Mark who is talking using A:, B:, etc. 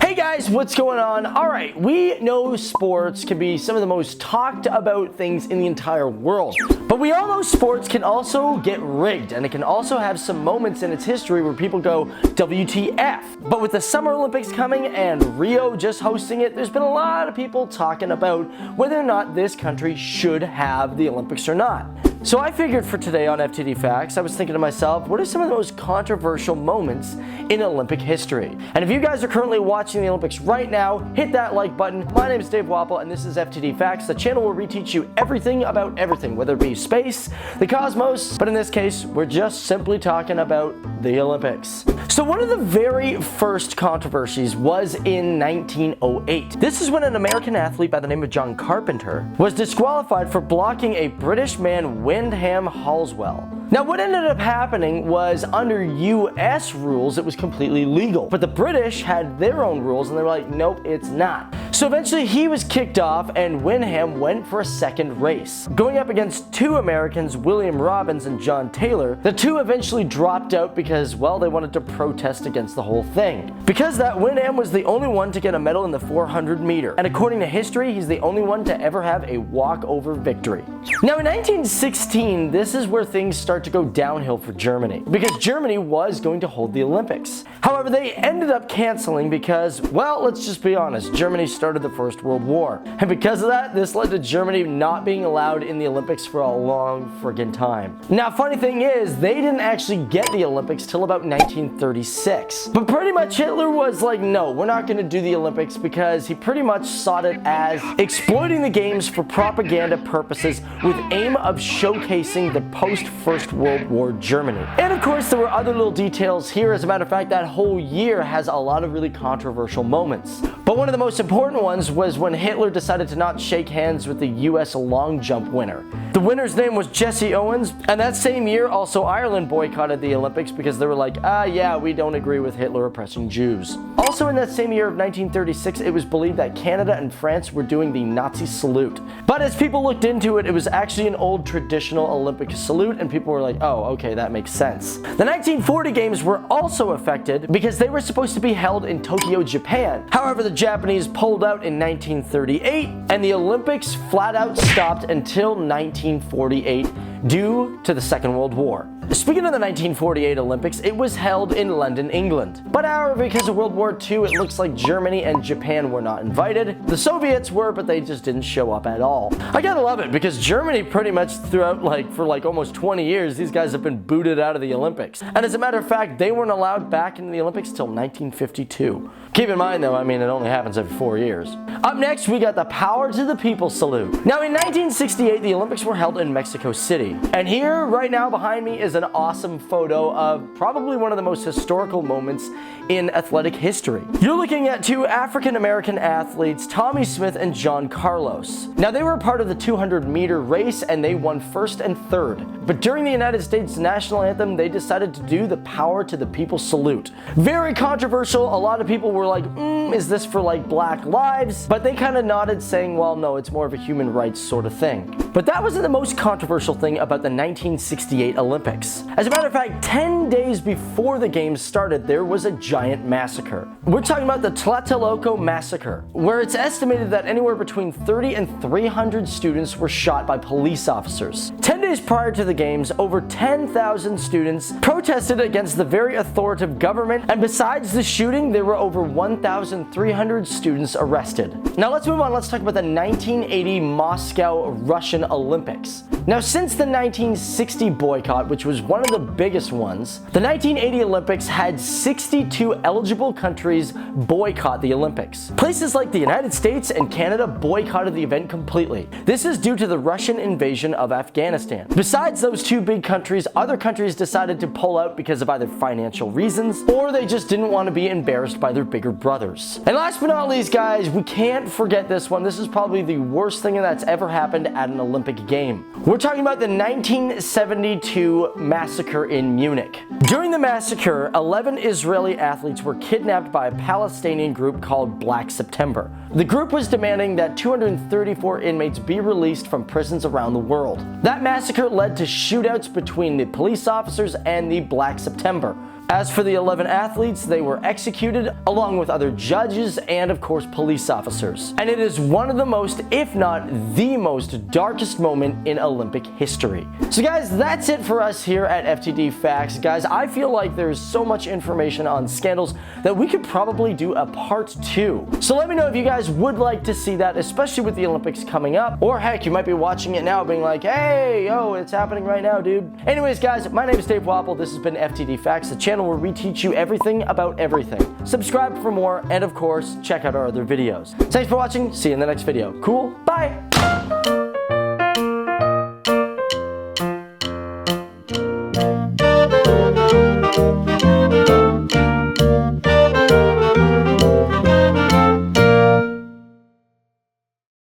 A: Hey guys, what's going on? Alright, we know sports can be some of the most talked about things in the entire world. But we all know sports can also get rigged, and it can also have some moments in its history where people go, WTF. But with the Summer Olympics coming and Rio just hosting it, there's been a lot of people talking about whether or not this country should have the Olympics or not. So I figured for today on FTD Facts, I was thinking to myself, what are some of the most controversial moments in Olympic history? And if you guys are currently watching the Olympics right now, hit that like button. My name is Dave Wapple, and this is FTD Facts, the channel where we teach you everything about everything, whether it be space, the cosmos, but in this case, we're just simply talking about the Olympics. So one of the very first controversies was in 1908. This is when an American athlete by the name of John Carpenter was disqualified for blocking a British man, Wyndham Halswell. Now what ended up happening was under US rules it was completely legal, but the British had their own rules and they were like, nope, it's not. So eventually he was kicked off and Wyndham went for a second race. Going up against two Americans, William Robbins and John Taylor, the two eventually dropped out because, well, they wanted to protest against the whole thing. Because of that, Wyndham was the only one to get a medal in the 400 meter, and according to history, he's the only one to ever have a walkover victory. Now in 1916, this is where things start to go downhill for Germany, because Germany was going to hold the Olympics. However, they ended up canceling because, well, let's just be honest, Germany started the First World War. And because of that, this led to Germany not being allowed in the Olympics for a long friggin' time. Now, funny thing is, they didn't actually get the Olympics till about 1936. But pretty much Hitler was like, no, we're not gonna do the Olympics, because he pretty much saw it as exploiting the games for propaganda purposes with aim of showcasing the post-First World War Germany. And of course, there were other little details here. As a matter of fact, that whole year has a lot of really controversial moments. But one of the most important ones was when Hitler decided to not shake hands with the US long jump winner. The winner's name was Jesse Owens, and that same year also Ireland boycotted the Olympics because they were like, yeah, we don't agree with Hitler oppressing Jews. Also in that same year of 1936, it was believed that Canada and France were doing the Nazi salute. But as people looked into it, it was actually an old traditional Olympic salute, and people were like, oh, okay, that makes sense. The 1940 games were also affected because they were supposed to be held in Tokyo, Japan. However, the Japanese pulled out in 1938, and the Olympics flat out stopped until 1948 due to the Second World War. Speaking of the 1948 Olympics, it was held in London, England. But however, because of World War II, it looks like Germany and Japan were not invited. The Soviets were, but they just didn't show up at all. I gotta love it, because Germany pretty much throughout, for almost 20 years, these guys have been booted out of the Olympics. And as a matter of fact, they weren't allowed back into the Olympics till 1952. Keep in mind though, it only happens every 4 years. Up next, we got the Power to the People salute. Now in 1968, the Olympics were held in Mexico City. And here, right now behind me, is an awesome photo of probably one of the most historical moments in athletic history. You're looking at two African-American athletes, Tommie Smith and John Carlos. Now they were part of the 200-meter race and they won first and third. But during the United States national anthem, they decided to do the Power to the People salute. Very controversial. A lot of people were like, is this for Black lives? But they kind of nodded saying, well, no, it's more of a human rights sort of thing. But that wasn't the most controversial thing about the 1968 Olympics. As a matter of fact, 10 days before the games started, there was a giant massacre. We're talking about the Tlatelolco Massacre, where it's estimated that anywhere between 30 and 300 students were shot by police officers. 10 days prior to the games, over 10,000 students protested against the very authoritative government, and besides the shooting, there were over 1,300 students arrested. Now let's move on, let's talk about the 1980 Moscow Russian Olympics. Now since the 1960 boycott, which was one of the biggest ones, the 1980 Olympics had 62 eligible countries boycott the Olympics. Places like the United States and Canada boycotted the event completely. This is due to the Russian invasion of Afghanistan. Besides those two big countries, other countries decided to pull out because of either financial reasons or they just didn't want to be embarrassed by their bigger brothers. And last but not least, guys, we can't forget this one. This is probably the worst thing that's ever happened at an Olympic game. We're talking about the 1972 massacre in Munich. During the massacre, 11 Israeli athletes were kidnapped by a Palestinian group called Black September. The group was demanding that 234 inmates be released from prisons around the world. That massacre led to shootouts between the police officers and the Black September. As for the 11 athletes, they were executed along with other judges and of course police officers. And it is one of the most, if not the most darkest moment in Olympic history. So guys, that's it for us here at FTD Facts. Guys, I feel like there's so much information on scandals that we could probably do a part 2. So let me know if you guys would like to see that, especially with the Olympics coming up. Or heck, you might be watching it now being like, hey, yo, it's happening right now, dude. Anyways, guys, my name is Dave Wapple. This has been FTD Facts, the channel where we teach you everything about everything. Subscribe for more, and of course, check out our other videos. Thanks for watching. See you in the next video. Cool? Bye!